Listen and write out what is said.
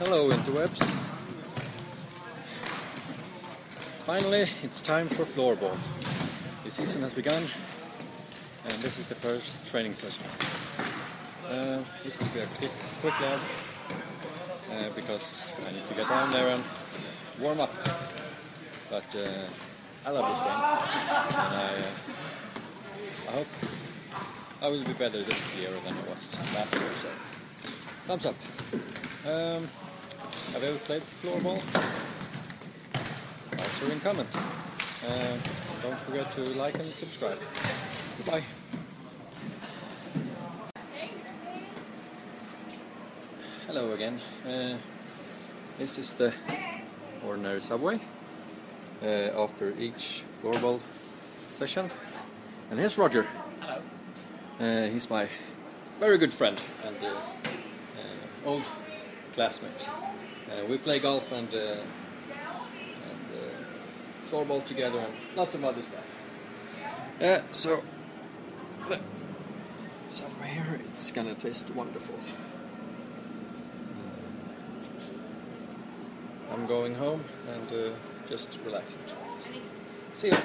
Hello interwebs. Finally, it's time for floorball. The season has begun and this is the first training session. This will be a quick lab because I need to get down there and warm up. But I love this game and I hope I will be better this year than I was last year, so thumbs up. Have you ever played floorball? Also in comment. Don't forget to like and subscribe. Goodbye. Hello again. This is the ordinary subway after each floorball session. And here's Roger. Hello. He's my very good friend and old classmate. We play golf and floorball together and lots of other stuff. So the subway here, it's gonna taste wonderful. I'm going home and just relaxing. See you.